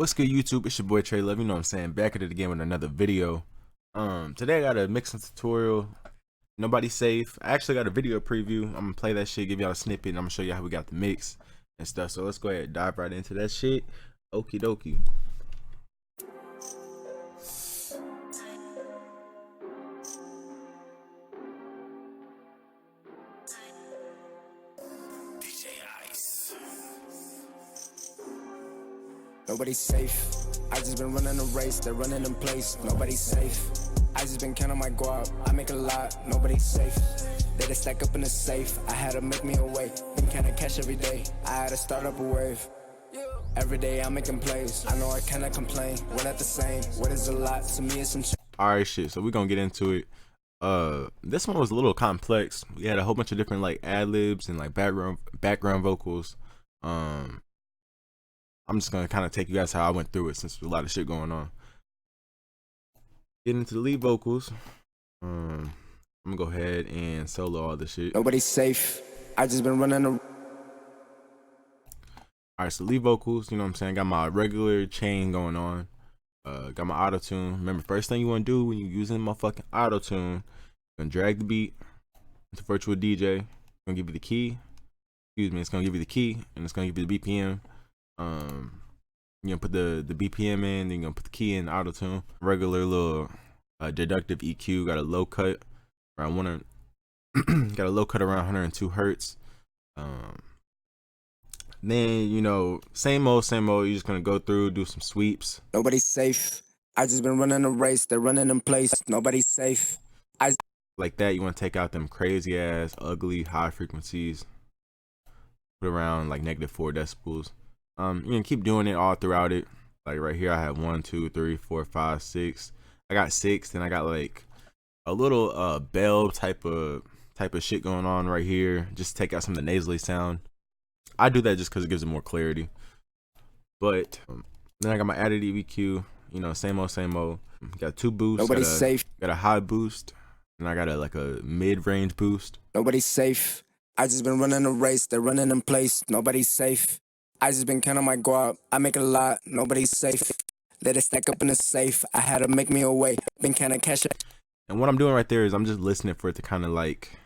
What's good, YouTube? It's your boy TRELUVX, you know what I'm saying, back at it again with another video. Today I got a mixing tutorial. Nobody's safe. I actually got a video preview. I'm gonna play that shit, give y'all a snippet, and I'm gonna show you how we got the mix and stuff. So let's go ahead and dive right into that shit. Okie dokie. Nobody's safe. I just been running a race, they're running in place. Nobody's safe. I just been counting my guap, I make a lot. Nobody's safe. They just stack up in the safe. I had to make me a way. Been counting cash every day. I had to start up a wave. Every day I'm making plays. I know I cannot complain. We're not the same. What is a lot to me? It's some shit. Alright, shit. So we're gonna get into it. This one was a little complex. We had a whole bunch of different like ad libs and like background vocals. I'm just gonna kind of take you guys how I went through it since there's a lot of shit going on. Get into the lead vocals. I'm gonna go ahead and solo all this shit. Nobody's safe. I just been running a. Alright, so lead vocals, you know what I'm saying? Got my regular chain going on. Got my auto tune. Remember, first thing you wanna do when you're using motherfucking auto tune, you're gonna drag the beat into virtual DJ. It's gonna give you the key. Excuse me, it's gonna give you the key and it's gonna give you the BPM. You're gonna put the BPM in, then you're gonna put the key in auto tune. Regular little deductive EQ, got a low cut around 100, got a low cut around 102 hertz. Then, you know, same old, you're just gonna go through, do some sweeps. Nobody's safe. I just been running a race, they're running in place. Nobody's safe. Like that, you wanna take out them crazy ass, ugly, high frequencies. Put around like -4 decibels. You can keep doing it all throughout it. Like right here, I have 1, 2, 3, 4, 5, 6. I got 6, then I got like a little bell type of shit going on right here. Just take out some of the nasally sound. I do that just because it gives it more clarity. But then I got my additive EQ. You know, same old. Got 2 boosts. Nobody's safe. Got a high boost, and I got like a mid-range boost. Nobody's safe. I just been running a race, they're running in place. Nobody's safe. I just been counting my guap, I make a lot. Nobody's safe. Let it stack up in the safe. I had to make me a way. Been counting cash. And what I'm doing right there is I'm just listening for it to kind of like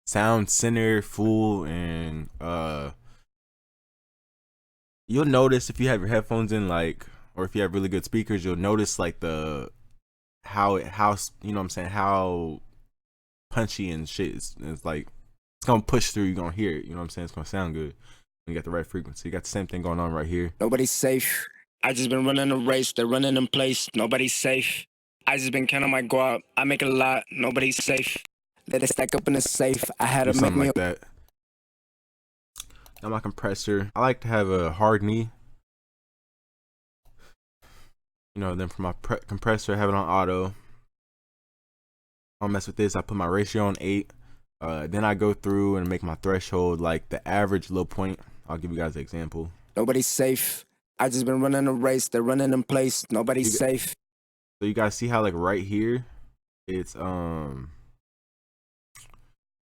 sound center, full, and you'll notice if you have your headphones in, like, or if you have really good speakers, you'll notice like how you know what I'm saying, how punchy and shit it's like it's gonna push through. You're gonna hear it, you know what I'm saying? It's gonna sound good. You got the right frequency. You got the same thing going on right here. Nobody's safe. I just been running a race, they're running in place. Nobody's safe. I just been counting my guap, I make a lot. Nobody's safe. Let it stack up in the safe. I had to make Something me like that. Now my compressor, I like to have a hard knee. You know, then for my compressor, I have it on auto. I'll mess with this. I put my ratio on 8. Then I go through and make my threshold like the average low point. I'll give you guys an example. Nobody's safe. I just been running a race, they're running in place. Nobody's safe. So you guys see how like right here, it's I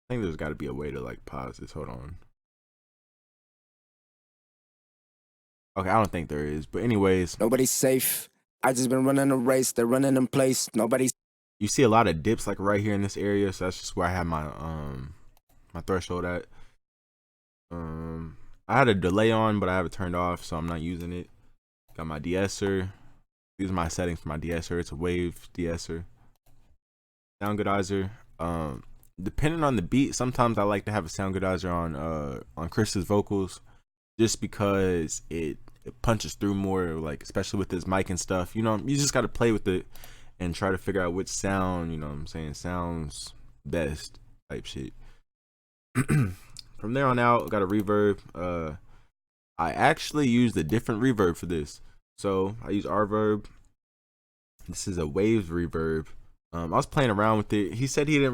think there's got to be a way to like pause this. Hold on. Okay, I don't think there is, but anyways. Nobody's safe. I just been running a race, they're running in place. Nobody's. You see a lot of dips like right here in this area, so that's just where I have my my threshold at. I had a delay on, but I have it turned off, so I'm not using it. Got my de-esser. These are my settings for my de-esser. It's a wave de-esser. Sound goodizer. Depending on the beat, sometimes I like to have a sound goodizer on Chris's vocals, just because it punches through more, like especially with this mic and stuff. You know, you just got to play with it and try to figure out which sound, you know what I'm saying, sounds best type shit. From there on out, I got a reverb. I actually used a different reverb for this. So I use Reverb. This is a waves reverb. I was playing around with it. He said he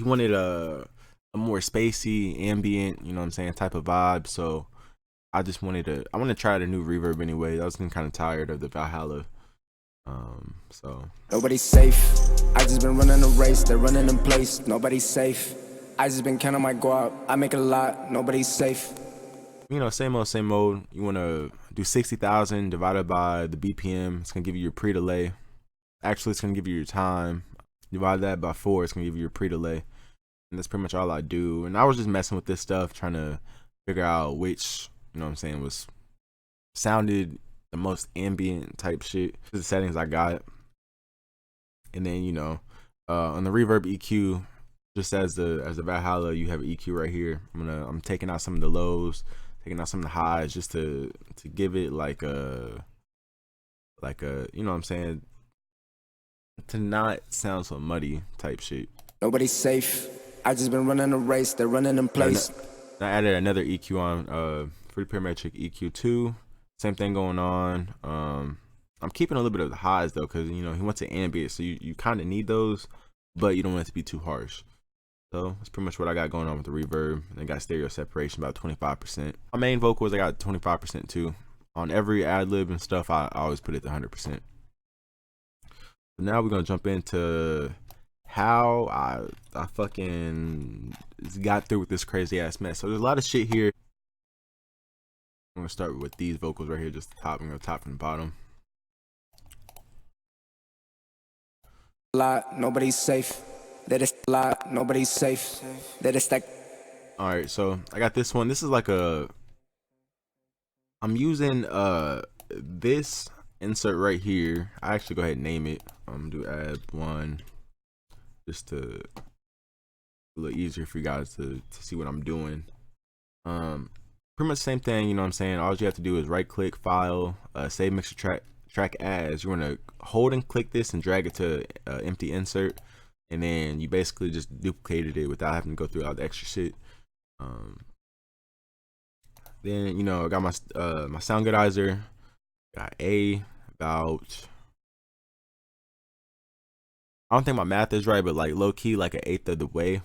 wanted a more spacey, ambient, you know what I'm saying, type of vibe. So I wanted to try out a new reverb anyway. I was getting kind of tired of the Valhalla. So nobody's safe. I just been running a race, they're running in place. Nobody's safe. I just been counting my guap, I make a lot. Nobody's safe. You know, same old. You want to do 60,000 divided by the BPM. It's gonna give you your pre-delay. Actually, it's gonna give you your time. Divide that by 4. It's gonna give you your pre-delay. And that's pretty much all I do. And I was just messing with this stuff, trying to figure out which, you know what I'm saying, was sounded the most ambient type shit. The settings I got. And then, you know, on the Reverb EQ, just as the Valhalla, you have an EQ right here. I'm taking out some of the lows, taking out some of the highs, just to give it like a you know what I'm saying, to not sound so muddy type shit. Nobody's safe. I just been running a race. They're running in place. I added another EQ on free parametric EQ2. Same thing going on. I'm keeping a little bit of the highs though, because you know he wants an ambient, so you kind of need those, but you don't want it to be too harsh. So that's pretty much what I got going on with the reverb. And I got stereo separation about 25%. My main vocals I got 25% too. On every ad lib and stuff, I always put it to 100%. So now we're gonna jump into how I fucking got through with this crazy ass mess. So there's a lot of shit here. I'm gonna start with these vocals right here, just the top. I'm gonna top from the bottom. Nobody's safe. That is nobody's safe. That is that. All right, so I got this one. This is like I'm using this insert right here. I actually go ahead and name it. I'm gonna do add 1 just to a little easier for you guys to see what I'm doing. Pretty much the same thing, you know what I'm saying. All you have to do is right click, file, save mixer track as. You're gonna hold and click this and drag it to empty insert, and then you basically just duplicated it without having to go through all the extra shit. Then you know I got my my sound goodizer, got about, I don't think my math is right, but like low key like 1/8 of the way.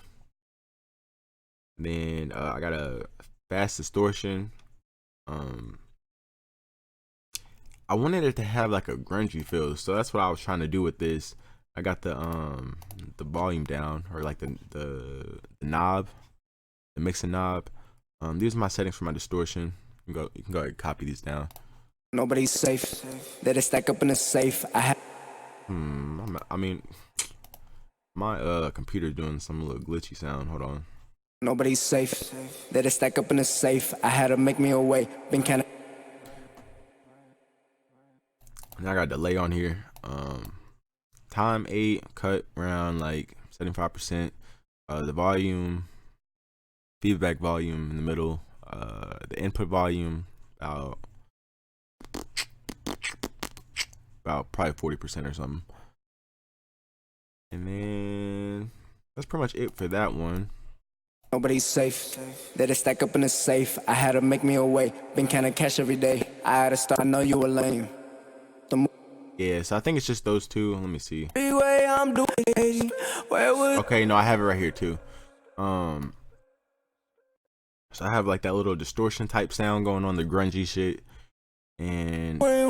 And then I got a fast distortion. I wanted it to have like a grungy feel, so that's what I was trying to do with this. I got the volume down, or like the knob, the mixing knob. These are my settings for my distortion. You can go ahead and copy these down. Nobody's safe. That is stack up in a safe. I mean, my computer's doing some little glitchy sound. Hold on. Nobody's safe. That is stack up in a safe. I had to make me a way. Been kinda. And I got delay on here. Time 8, cut around like 75%. The volume, feedback volume in the middle. The input volume about probably 40% or something. And then that's pretty much it for that one. Nobody's safe. That is stack up in a safe. I had to make me a way. Been kinda cash every day. I had to start. I know you were lame. Yeah, so I think it's just those two. Let me see. I'm doing. Okay, no, I have it right here too. So I have like that little distortion type sound going on, the grungy shit. And where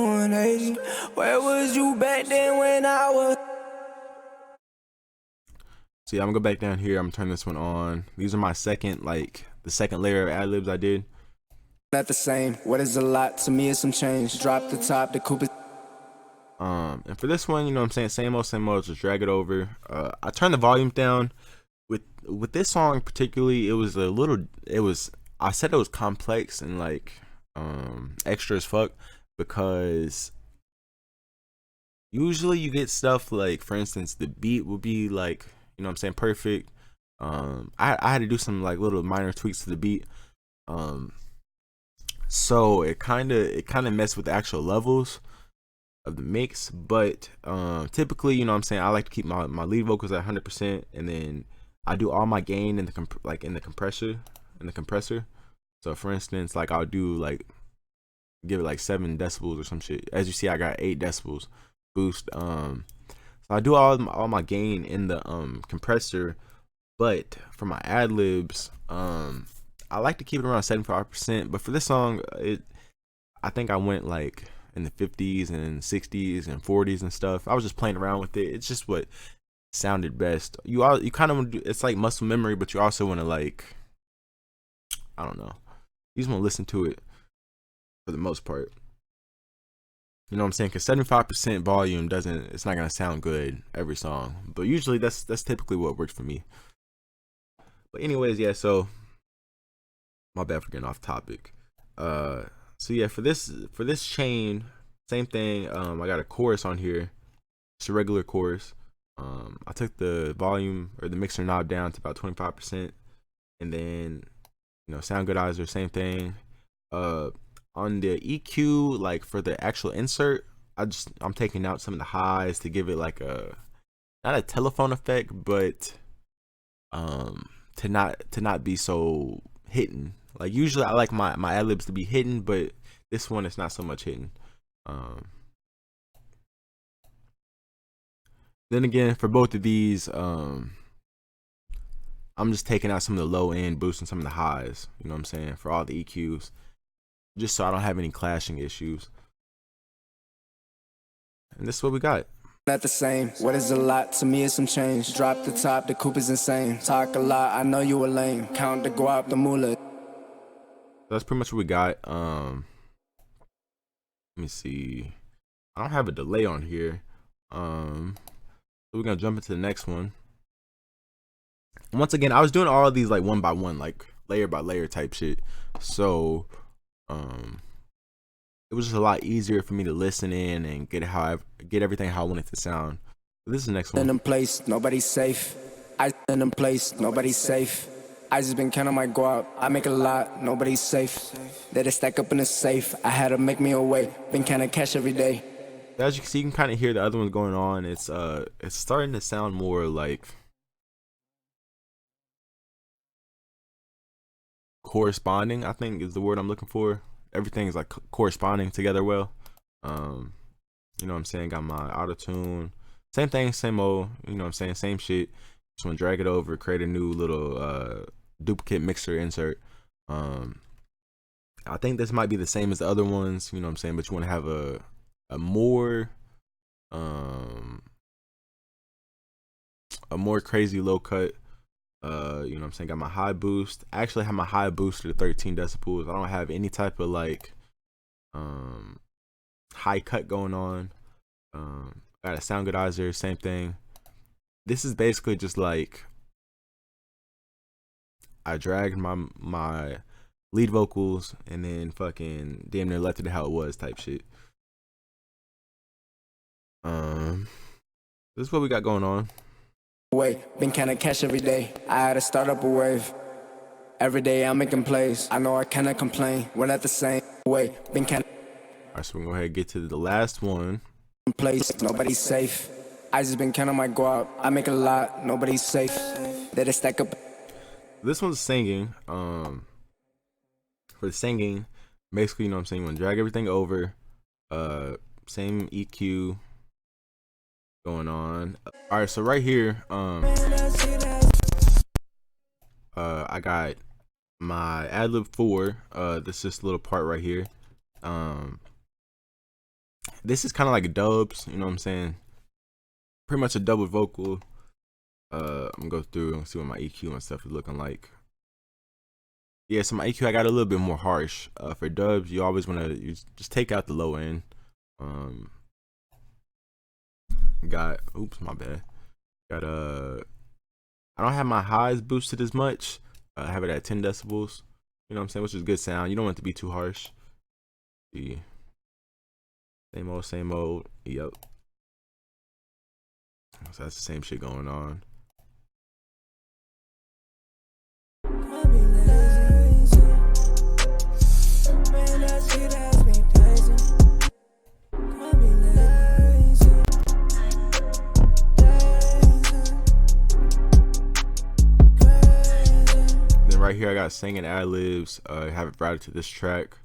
was you back then when I was? see, I'm gonna go back down here. I'm gonna turn this one on. These are my second, like the second layer of ad libs I did. Not the same. What is a lot to me is some change. Drop the top, the coupe is. And for this one, you know what I'm saying, same old, just drag it over. I turned the volume down. With this song particularly, I said it was complex and like extra as fuck, because usually you get stuff like, for instance, the beat will be like, you know what I'm saying, perfect. I had to do some like little minor tweaks to the beat. So it kind of messed with the actual levels of the mix, but typically, you know what I'm saying, I like to keep my lead vocals at 100%, and then I do all my gain in the compressor. So for instance, like I'll do like give it like 7 decibels or some shit. As you see, I got 8 decibels boost. So I do all my gain in the compressor, but for my ad libs, I like to keep it around 75%. But for this song, I think I went like in the 50s and 60s and 40s and stuff. I was just playing around with it. It's just what sounded best. You kind of want to do, it's like muscle memory, but you also want to, like, I don't know, you just want to listen to it for the most part. You know what I'm saying? Because 75% volume it's not gonna sound good every song. But usually that's typically what works for me. But anyways, yeah. So my bad for getting off topic. So yeah, for this chain, same thing. I got a chorus on here. It's a regular chorus. I took the volume or the mixer knob down to about 25%, and then sound goodizer, same thing. On the EQ, like for the actual insert, I'm taking out some of the highs to give it like not a telephone effect, but to not be so hidden. Like usually I like my ad-libs to be hidden, but this one it's not so much hidden. Then again, for both of these, I'm just taking out some of the low end, boosting some of the highs, you know what I'm saying, for all the EQs, just so I don't have any clashing issues. And this is what we got. Not the same. What is a lot? To me, it's some change. Drop the top, the coupe is insane. Talk a lot, I know you a lame. Count the guap, the moolah. That's pretty much what we got. Let me see. I don't have a delay on here. So we're gonna jump into the next one. Once again, I was doing all of these like one by one, like layer by layer type shit. So it was just a lot easier for me to listen in and get everything how I want it to sound. So this is the next one. In them place, nobody's safe. I in them place, nobody's safe. I just been counting my guap. I make a lot, nobody's safe. Let it stack up in the safe. I had to make me a way. Been counting cash every day. As you can see, you can kind of hear the other ones going on. It's starting to sound more like corresponding, I think is the word I'm looking for. Everything's like corresponding together well. You know what I'm saying? Got my auto tune. Same thing, same old, you know what I'm saying? Same shit. Just want to drag it over, create a new little duplicate mixer insert. I think this might be the same as the other ones, you know what I'm saying? But you want to have a more crazy low cut. You know what I'm saying? Got my high boost. I actually have my high boost to 13 decibels. I don't have any type of like high cut going on. Got a sound goodizer, same thing. This is basically just like I dragged my lead vocals and then fucking damn near left it how it was type shit. This is what we got going on. Wait, been counting cash every day. I had to start up a wave. Every day I'm making plays. I know I cannot complain. We're not the same. Wait, been counting. Alright, so we're gonna go ahead and get to the last one. Place, nobody's safe. I just been counting my guap. I make a lot, nobody's safe. Let it stack up. This one's singing. For the singing, basically, you know what I'm saying, you want to drag everything over. Same EQ going on. Alright, so right here, I got my ad-lib 4. This is this little part right here. This is kind of like dubs, you know what I'm saying? Pretty much a double vocal. I'm gonna go through and see what my EQ and stuff is looking like. Yeah, so my EQ I got a little bit more harsh. For dubs, you always want to just take out the low end. Oops, my bad. I don't have my highs boosted as much. I have it at 10 decibels. You know what I'm saying, which is good sound. You don't want it to be too harsh. See. Same old, same old. Yep. So that's the same shit going on. Then right here I got singing ad-libs. I have it routed to this track.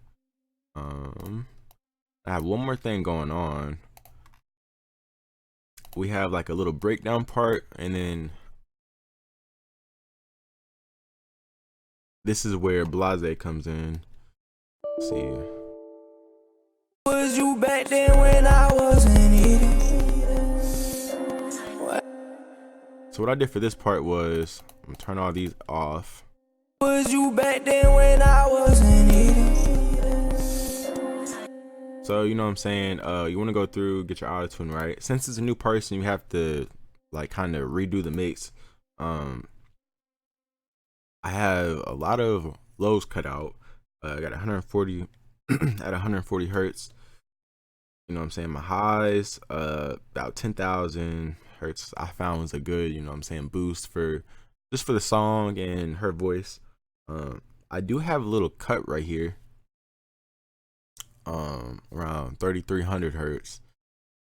I have one more thing going on. We have like a little breakdown part, and then this is where Blase comes in. Let's see. Was you back then when I wasn't eating? So what I did for this part was I'm gonna turn all these off. Was you back then when I wasn't eating? So you know what I'm saying, you want to go through, get your auto tune right. Since it's a new person, you have to like kind of redo the mix. I have a lot of lows cut out. I got 140 at 140 hertz. You know what I'm saying? My highs, about 10,000 hertz. I found was a good, you know what I'm saying, boost for just for the song and her voice. I do have a little cut right here, around 3,300 hertz.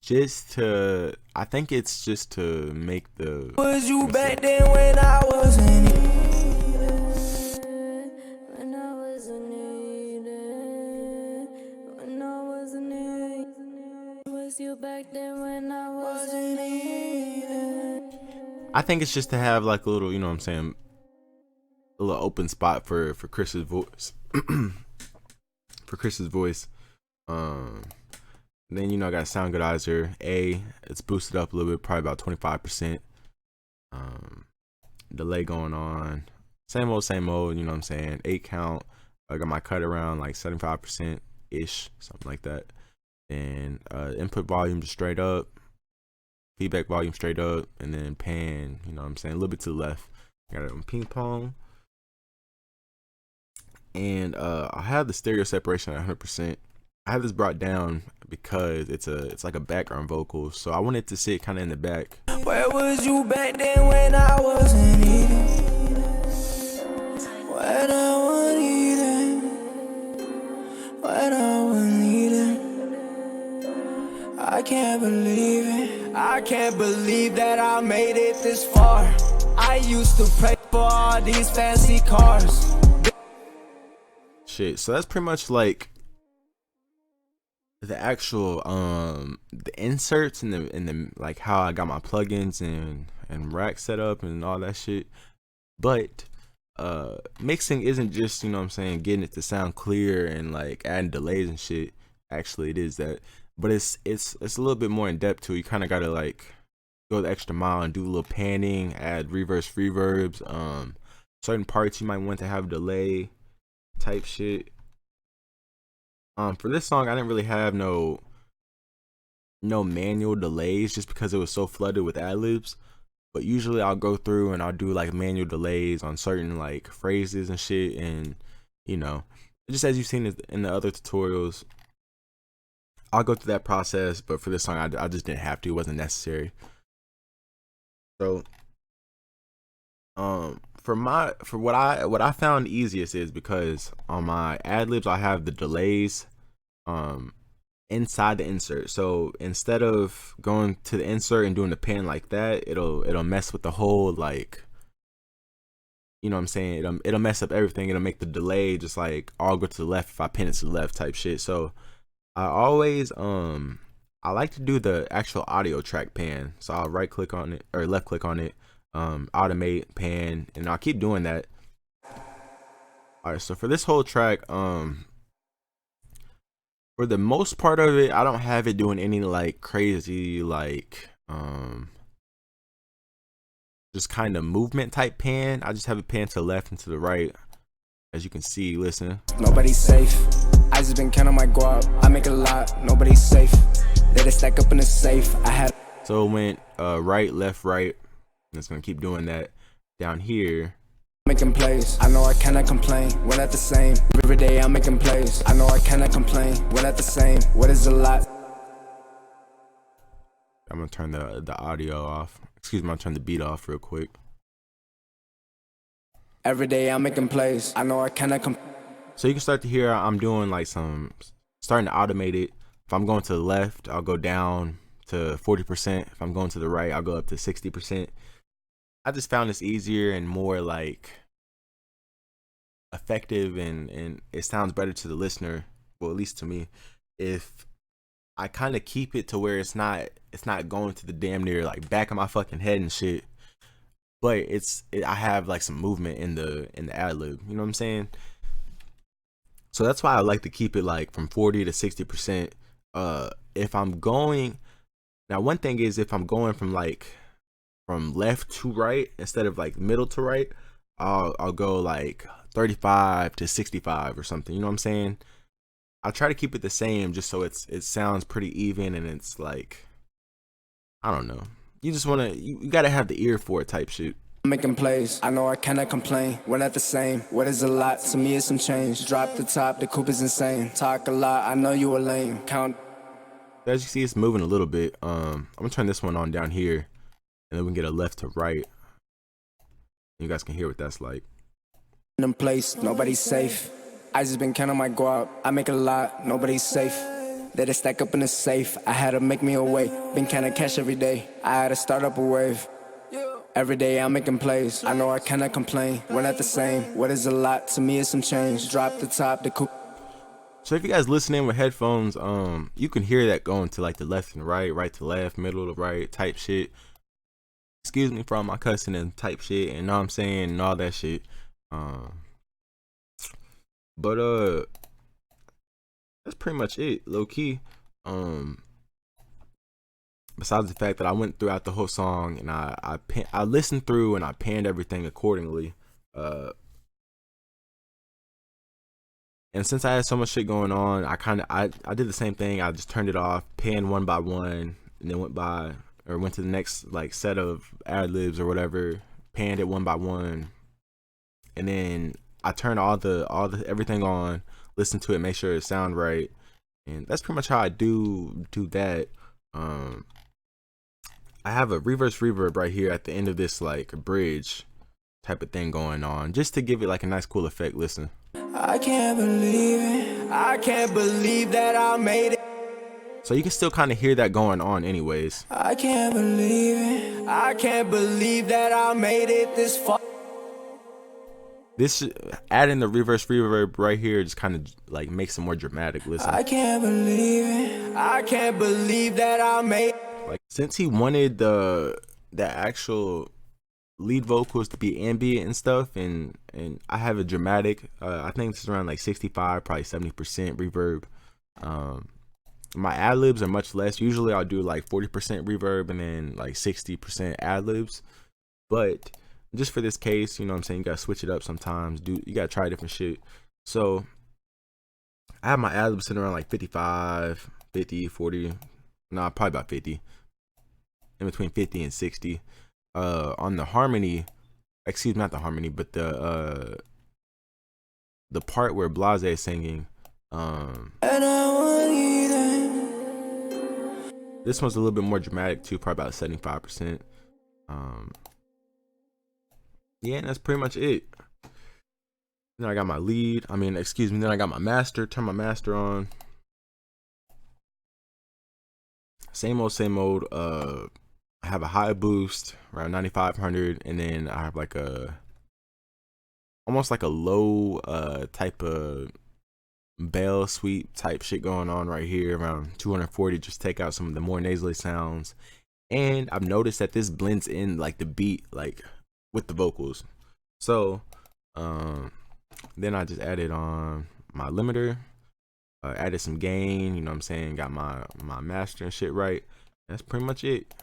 Just to, I think it's just to make the. Was you back then when I wasn't here? I think it's just to have like a little, you know what I'm saying, a little open spot for Chris's voice. For Chris's voice. Then you know I got sound goodizer. It's boosted up a little bit, probably about 25%. Delay going on. Same old, you know what I'm saying. 8 count. I got my cut around like 75% ish, something like that. And input volume just straight up. Feedback volume straight up, and then pan, you know what I'm saying, a little bit to the left. I got it on ping pong. And I have the stereo separation at 100%. I have this brought down because it's like a background vocal, so I want it to sit kind of in the back. Where was you back then when I wasn't eating? When I wasn't eating? When I wasn't eating? I can't believe it. I can't believe that I made it this far. I used to pray for all these fancy cars. Shit, so that's pretty much like the actual the inserts and the like how I got my plugins and rack set up and all that shit. But mixing isn't just, you know what I'm saying, getting it to sound clear and like adding delays and shit. Actually it is that, but it's a little bit more in depth too. You kind of gotta like go the extra mile and do a little panning, add reverbs. Certain parts you might want to have delay type shit. For this song I didn't really have no manual delays just because it was so flooded with ad-libs. But usually I'll go through and I'll do like manual delays on certain like phrases and shit, and you know, just as you've seen in the other tutorials, I'll go through that process. But for this song I just didn't have to. It wasn't necessary. So for what I found easiest is because on my ad-libs I have the delays inside the insert. So instead of going to the insert and doing the pan like that, it'll mess with the whole, like, you know what I'm saying, it'll mess up everything. It'll make the delay just like all go to the left if I pin it to the left type shit. So I always I like to do the actual audio track pan. So I'll right click on it or left click on it, automate, pan, and I'll keep doing that. All right, so for this whole track, for the most part of it, I don't have it doing any like crazy like just kind of movement type pan. I just have it pan to the left and to the right, as you can see. Listen. Nobody's safe. I just been counting my guap. I make a lot. Nobody's safe. Let it stack up in the safe. I had. So it went right, left, right. And it's gonna keep doing that down here. Making plays. I know I cannot complain. We're not the same. Every day I'm making plays. I know I cannot complain. We're not the same. What is a lot? I'm gonna turn the audio off. Excuse me, I'll turn the beat off real quick. Every day I'm making plays. I know I cannot So you can start to hear I'm doing like starting to automate it. If I'm going to the left, I'll go down to 40%. If I'm going to the right, I'll go up to 60%. I just found this easier and more like effective, and it sounds better to the listener, well, at least to me, if I kind of keep it to where it's not going to the damn near like back of my fucking head and shit, but I have like some movement in the ad-lib, you know what I'm saying? So that's why I like to keep it like from 40 to 60%. If I'm going, now one thing is if I'm going from left to right instead of like middle to right, I'll go like 35 to 65 or something, you know what I'm saying? I try to keep it the same just so it sounds pretty even, and it's like, I don't know. You just wanna you gotta have the ear for it type shit. Making plays, I know I cannot complain. We're not the same. What is a lot? To me, it's some change. Drop the top, the coupe is insane. Talk a lot, I know you a lame. Count. As you see, it's moving a little bit. I'm gonna turn this one on down here, and then we can get a left to right. You guys can hear what that's like. In place, nobody's safe. I just been counting my guap. I make a lot, nobody's safe. They just stack up in the safe. I had to make me a way. Been counting cash every day. I had to start up a wave. Every day I'm making plays. I know I cannot complain. We're not the same. What is a lot? To me, it's some change. Drop the top, the coupe. So if you guys listening with headphones, you can hear that going to like the left and right to left, middle to right type shit. Excuse me for all my cussing and type shit, and know what I'm saying, and all that shit. But that's pretty much it, low key. Besides the fact that I went throughout the whole song and I listened through and I panned everything accordingly. And since I had so much shit going on, I did the same thing. I just turned it off, panned one by one, and then went to the next like set of ad libs or whatever, panned it one by one, and then I turned all the everything on, listened to it, make sure it sound right, and that's pretty much how I do that. I have a reverse reverb right here at the end of this like bridge type of thing going on, just to give it like a nice cool effect. Listen. I can't believe it. I can't believe that I made it. So you can still kind of hear that going on anyways. I can't believe it. I can't believe that I made it this far. This adding the reverse reverb right here just kind of like makes it more dramatic. Listen. I can't believe it. I can't believe that I made it. Like, since he wanted the actual lead vocals to be ambient and stuff, and I have a dramatic, I think it's around like 65, probably 70% reverb. My ad libs are much less. Usually I'll do like 40% reverb and then like 60% ad libs, but just for this case, you know what I'm saying, you gotta switch it up sometimes. You gotta try different shit. So I have my ad libs sitting around like 55, 50, 40, nah, probably about 50, in between 50 and 60. On the harmony, excuse me, not the harmony, but the part where Blase is singing, this one's a little bit more dramatic too, probably about 75%. Yeah, and that's pretty much it. Then I got my lead, then I got my master, turn my master on. Same old. I have a high boost around 9500, and then I have like almost like a low type of bell sweep type shit going on right here around 240, just take out some of the more nasally sounds. And I've noticed that this blends in like the beat like with the vocals. So then I just added on my limiter, added some gain, you know what I'm saying, got my master and shit right. That's pretty much it.